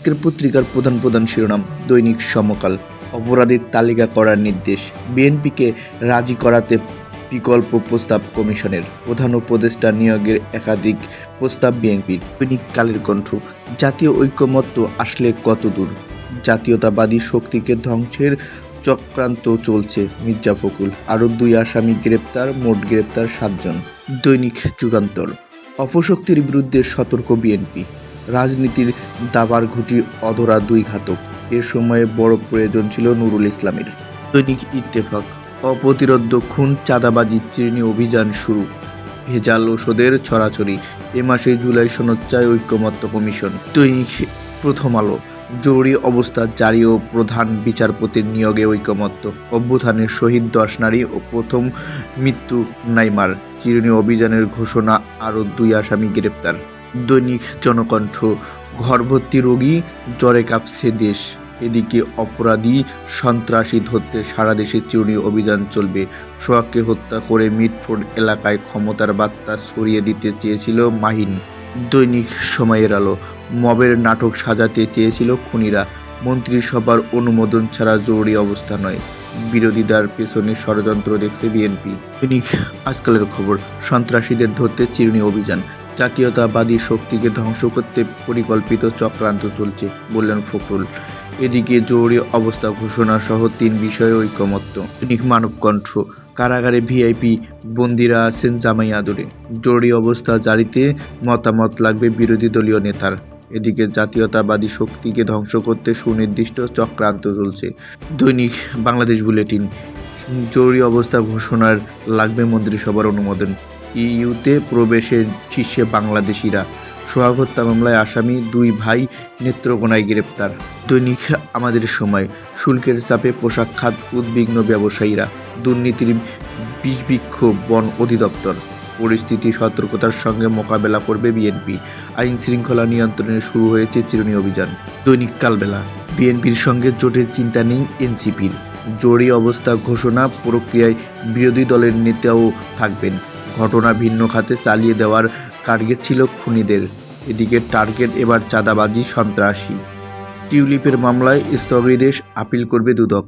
আজকের পত্রিকার প্রধান শিরোনাম। দৈনিক সমকাল। অপরাধীর তালিকা করার নির্দেশ, বিএনপিকে রাজি করাতে বিকল্প প্রস্তাব কমিশনের, প্রধান উপদেষ্টা নিয়োগের একাধিক প্রস্তাব বিএনপির। দৈনিক কালের কণ্ঠ। জাতীয় ঐকমত্য আসলে কত দূর? জাতীয়তাবাদী শক্তিকে ধ্বংসের চক্রান্ত চলছে, মির্জা ফখরুল। আরও 2 আসামি গ্রেপ্তার, মোট গ্রেপ্তার 7 জন। দৈনিক যুগান্তর। অপশক্তির বিরুদ্ধে সতর্ক বিএনপি, রাজনীতির দাবার ঘুঁটি অধরা 2 ঘাতক। এ সময়ে বড় প্রয়োজন ছিল নুরুল ইসলামের। দৈনিক ইত্তেফাক। অপ্রতিরোধ্য খুন, চাঁদাবাজি চিরুনি অভিযান শুরু, ভেজাল ওষুধের ছড়াছড়ি। এ মাসে জুলাই সনদ চায় ঐকমত্য কমিশন। দৈনিক প্রথম আলো। জরুরি অবস্থা জারি ও প্রধান বিচারপতির নিয়োগে ঐকমত্য, অভ্যুত্থানের শহীদ 10 নারী ও প্রথম মৃত্যু নাইমার, চিরুনি অভিযানের ঘোষণা, আরও 2 আসামি গ্রেপ্তার। দৈনিক জনকণ্ঠ। ঘরভর্তি রোগী, জ্বরে কাঁপছে দেশ। এদিকে অপরাধী সন্ত্রাসী ধরতে সারা দেশে চিরুনি অভিযান চলবে। সোহাগকে হত্যা করে মিটফোর্ড এলাকায় ক্ষমতার বার্তা ছড়িয়ে দিতে চেয়েছিল মাহিন। দৈনিক সময়ের আলো। মবের নাটক সাজাতে চেয়েছিল খুনিরা, মন্ত্রিসভার অনুমোদন ছাড়া জরুরি অবস্থা নয়। বিরোধীদের পেছনে ষড়যন্ত্র দেখছে বিএনপি। দৈনিক আজকালের খবর। সন্ত্রাসীদের ধরতে চিরুনি অভিযান, জাতীয়তাবাদী শক্তিকে ধ্বংস করতে পরিকল্পিত চক্রান্ত চলছে, বললেন ফখরুল। এদিকে জরুরি অবস্থা ঘোষণা সহ 3 বিষয়ে ঐকমত্য। দৈনিক মানবকণ্ঠ। কারাগারে ভিআইপি বন্দীরা আছেন জামাই আদরে, জরুরি অবস্থা জারিতে মতামত লাগবে বিরোধী দলীয় নেতার। এদিকে জাতীয়তাবাদী শক্তিকে ধ্বংস করতে সুনির্দিষ্ট চক্রান্ত চলছে। দৈনিক বাংলাদেশ বুলেটিন। জরুরি অবস্থা ঘোষণার লাগবে মন্ত্রিসভার অনুমোদন। ইইউতে প্রবেশের শীর্ষে বাংলাদেশিরা। সোহাগ হত্যা মামলায় আসামি 2 ভাই নেত্রকোনায় গ্রেপ্তার। দৈনিক আমাদের সময়। শুল্কের চাপে পোশাক খাত উদ্বিগ্ন ব্যবসায়ীরা, দুর্নীতির বিষবৃক্ষ বন অধিদপ্তর। পরিস্থিতি সতর্কতার সঙ্গে মোকাবেলা করবে বিএনপি। আইন শৃঙ্খলা নিয়ন্ত্রণে শুরু হয়েছে চিরুনি অভিযান। দৈনিক কালবেলা। বিএনপির সঙ্গে জোটের চিন্তা নেই এনসিপির, জরুরি অবস্থা ঘোষণা প্রক্রিয়ায় বিরোধী দলের নেতাও থাকবেন। ঘটনা ভিন্ন খাতে চালিয়ে দেওয়ার টার্গেট ছিল খুনিদের। এদিকে টার্গেট এবার চাঁদাবাজি, সন্ত্রাসী। টিউলিপের মামলায় স্থগিতাদেশ আপিল করবে দুদক।